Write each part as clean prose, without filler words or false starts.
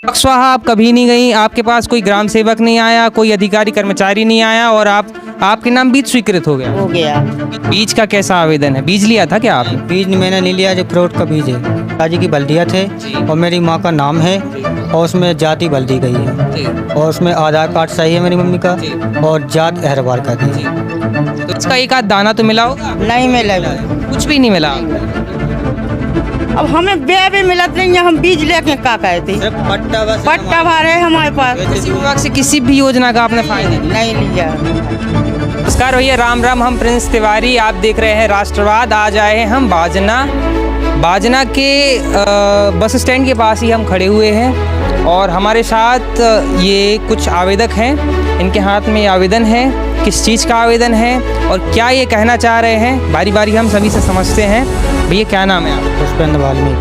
स्वाहा आप कभी नहीं गई, आपके पास कोई ग्राम सेवक नहीं आया, कोई अधिकारी कर्मचारी नहीं आया और आपके नाम बीज स्वीकृत हो गया। बीज का कैसा आवेदन है? बीज लिया था क्या आपने? बीज मैंने नहीं लिया, जो फ्रॉड का बीज है। पिताजी की बल्दिया थे और मेरी माँ का नाम है और उसमें जाति बल दी गई है और उसमें आधार कार्ड सही है मेरी मम्मी का और जात अहरवार का दी। तो इसका एक आध दाना तो मिला होगा? नहीं मिला। कुछ भी नहीं मिला। अब हमें बे भी मिलत नहीं है, हम बीज लेके का कहते पट्टा भरे हमारे पास। कृषि विभाग से किसी भी योजना का आपने फायदा नहीं लिया। नमस्कार भैया, राम राम। हम प्रिंस तिवारी, आप देख रहे हैं राष्ट्रवाद। आज आए हैं हम बाजना के बस स्टैंड के पास ही हम खड़े हुए हैं और हमारे साथ ये कुछ आवेदक हैं। इनके हाथ में ये आवेदन है, किस चीज़ का आवेदन है और क्या ये कहना चाह रहे हैं, बारी बारी हम सभी से समझते हैं। भैया क्या नाम है आप? पुष्पेंद्र वाल्मीकि।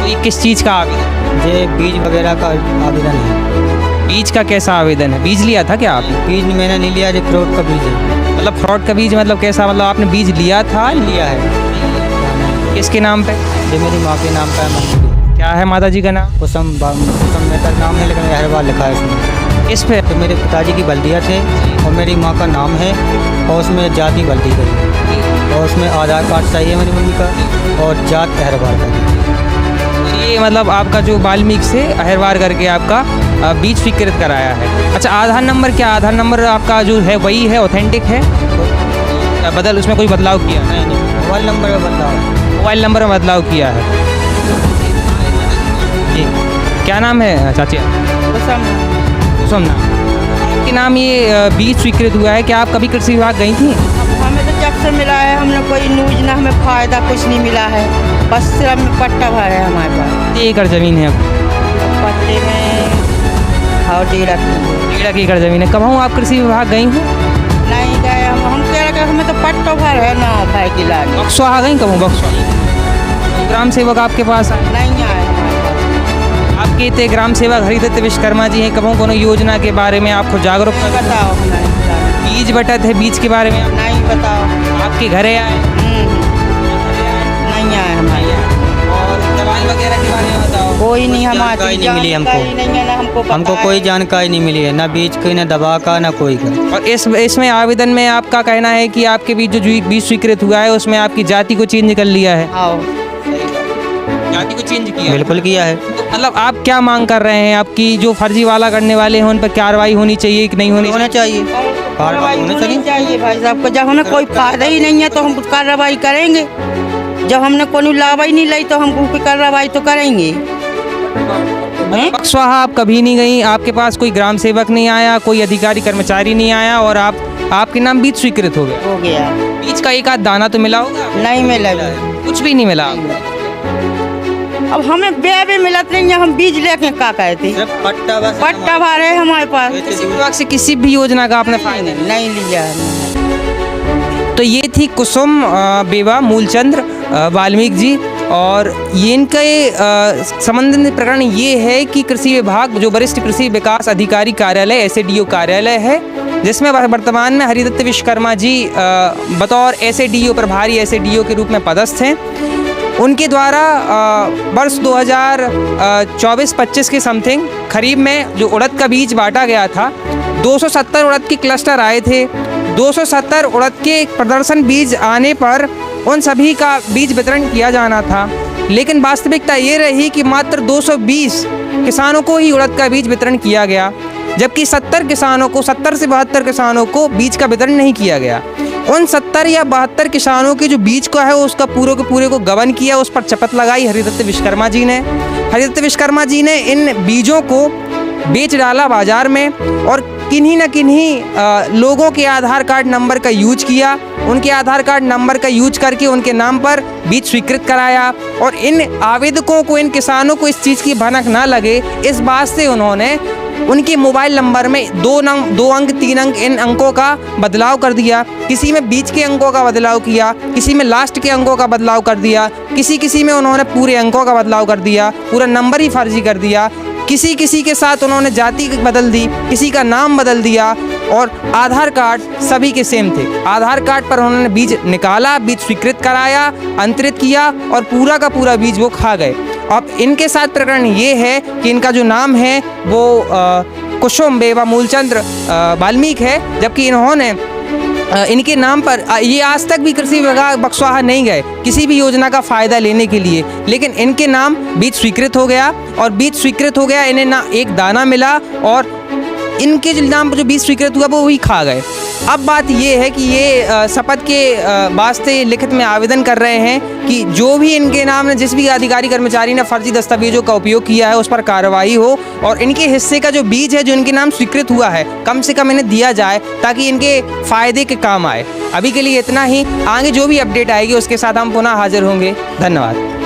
तो ये किस चीज़ का आवेदन? ये बीज वगैरह का आवेदन है। बीज का कैसा आवेदन है? बीज लिया था क्या आपने? बीज मैंने नहीं लिया, जो फ्रॉड का बीज है। मतलब फ्रॉड का बीज मतलब कैसा? मतलब आपने बीज लिया था? लिया है। किसके नाम पे? ये मेरी माँ के नाम का है। क्या है माता जी का नाम? कुसुम मेरा नाम है, लेकिन अहरवार लिखा है इसमें। इस पे तो मेरे पिताजी की बल्दिया थे और मेरी माँ का नाम है और उसमें जाति बल दी गई और उसमें आधार कार्ड सही है मेरी मम्मी का और जात अहरवार का। ये मतलब आपका जो वाल्मीकि से अहरवार करके आपका बीज स्वीकृत कराया है। अच्छा, आधार नंबर क्या? आधार नंबर आपका जो है वही है, ऑथेंटिक है? बदल उसमें कोई बदलाव किया? नहीं, मोबाइल नंबर में बदलाव। मोबाइल नंबर में बदलाव किया है जी। क्या नाम है चाची? कुसुम नाम। आपके नाम ये बीज स्वीकृत हुआ है। क्या आप कभी कृषि विभाग गई थी? हमें तो जब से मिला है, हमने कोई न्यूज ना, हमें फायदा कुछ नहीं मिला है। बस सिर्फ में पट्टा भरे है हमारे पास। 1 एकड़ ज़मीन है। पट्टे में और 1.5 एकड़ ज़मीन है। कब आप कृषि विभाग गई हैं? नहीं गए हम कह रहे हमें तो पट्टा भर है ना भाई की लाज। बक्सवा गई कब? बक्सवा ग्राम सेवक आपके पास आए? नहीं आए हमारे पास। आपके इतने ग्राम सेवक हरिदत्त विश्वकर्मा जी हैं, कब कोनो योजना के बारे में आपको जागरूक बताओ हमें। बीज बटत है, बीज के बारे में नहीं बताओ। आपके घरे आए? नहीं आए हमारे। और दवाई वगैरह के बारे में बताओ। कोई नहीं, हमारी जानकारी नहीं मिली हमको। नहीं है ना हमको कोई जानकारी नहीं मिली है, ना बीज की, ना दवा का, ना कोई का। और इसमें आवेदन में आपका कहना है कि आपके बीज जो बीज स्वीकृत हुआ है उसमें आपकी जाति को चेंज कर लिया है। आओ। जाति को चेंज किया? बिल्कुल किया है। तो मतलब आप क्या मांग कर रहे हैं? आपकी जो फर्जी वाला करने वाले हैं उन पर कार्रवाई होनी चाहिए कि नहीं होनी चाहिए? कार्रवाई होनी चाहिए भाई साहब को। जब हमें कोई फायदा ही नहीं है तो हम कार्रवाई करेंगे। जब हमने कोई लाभ ही नहीं लाई तो हम कार्रवाई तो करेंगे। स्वाहा आप कभी नहीं गई, आपके पास कोई ग्राम सेवक नहीं आया, कोई अधिकारी कर्मचारी नहीं आया और आपके नाम बीज स्वीकृत हो गया। बीज का एक आध दाना तो मिला होगा? नहीं मिला। कुछ भी नहीं मिला। अब हमें बे भी मिलत नहीं है, हम बीज लेके का कहते पट्टा भरे हमारे पास। कृषि विभाग से किसी भी योजना का आपने फायदा नहीं लिया। तो ये थी कुसुम बेवा मूलचंद्र वाल्मीकि जी और ये इनके संबंधित प्रकरण ये है कि कृषि विभाग जो वरिष्ठ कृषि विकास अधिकारी कार्यालय SADO कार्यालय है, जिसमें वर्तमान में हरिदत्त विश्वकर्मा जी बतौर SADO प्रभारी SADO के रूप में पदस्थ हैं। उनके द्वारा वर्ष 2024-25 के समथिंग खरीफ में जो उड़द का बीज बांटा गया था, 270 उड़द के क्लस्टर आए थे। 270 उड़द के प्रदर्शन बीज आने पर उन सभी का बीज वितरण किया जाना था, लेकिन वास्तविकता ये रही कि मात्र 220 किसानों को ही उड़द का बीज वितरण किया गया, जबकि 70 किसानों को 70 से 72 किसानों को बीज का वितरण नहीं किया गया। उन 70 या 72 किसानों के जो बीज का है उसका पूरे के पूरे को गबन किया, उस पर चपत लगाई हरिदत्त विश्वकर्मा जी ने। हरिदत्त विश्वकर्मा जी ने इन बीजों को बेच डाला बाजार में और किन्हीं न किन्हीं लोगों के आधार कार्ड नंबर का यूज किया। उनके आधार कार्ड नंबर का यूज करके उनके नाम पर बीज स्वीकृत कराया और इन आवेदकों को, इन किसानों को इस चीज़ की भनक ना लगे, इस बात से उन्होंने उनके मोबाइल नंबर में 2 अंक 3 अंक इन अंकों का बदलाव कर दिया। किसी में बीच के अंकों का बदलाव किया, किसी में लास्ट के अंकों का बदलाव कर दिया, किसी में उन्होंने पूरे अंकों का बदलाव कर दिया, पूरा नंबर ही फर्जी कर दिया। किसी के साथ उन्होंने जाति बदल दी, किसी का नाम बदल दिया और आधार कार्ड सभी के सेम थे। आधार कार्ड पर उन्होंने बीज निकाला, बीज स्वीकृत कराया, अंतरित किया और पूरा का पूरा बीज वो खा गए। अब इनके साथ प्रकरण ये है कि इनका जो नाम है वो कुसुम बेवा मूलचंद्र वाल्मीकि है, जबकि इन्होंने इनके नाम पर ये आज तक भी कृषि विभाग बक्सवाहा नहीं गए किसी भी योजना का फ़ायदा लेने के लिए, लेकिन इनके नाम बीज स्वीकृत हो गया और बीज स्वीकृत हो गया, इन्हें ना एक दाना मिला और इनके जो नाम पर जो बीज स्वीकृत हुआ वो वही खा गए। अब बात ये है कि ये शपथ के वास्ते लिखित में आवेदन कर रहे हैं कि जो भी इनके नाम ने जिस भी अधिकारी कर्मचारी ने फर्जी दस्तावेजों का उपयोग किया है उस पर कार्रवाई हो और इनके हिस्से का जो बीज है जो इनके नाम स्वीकृत हुआ है कम से कम इन्हें दिया जाए ताकि इनके फ़ायदे के काम आए। अभी के लिए इतना ही, आगे जो भी अपडेट आएगी उसके साथ हम पुनः हाजिर होंगे। धन्यवाद।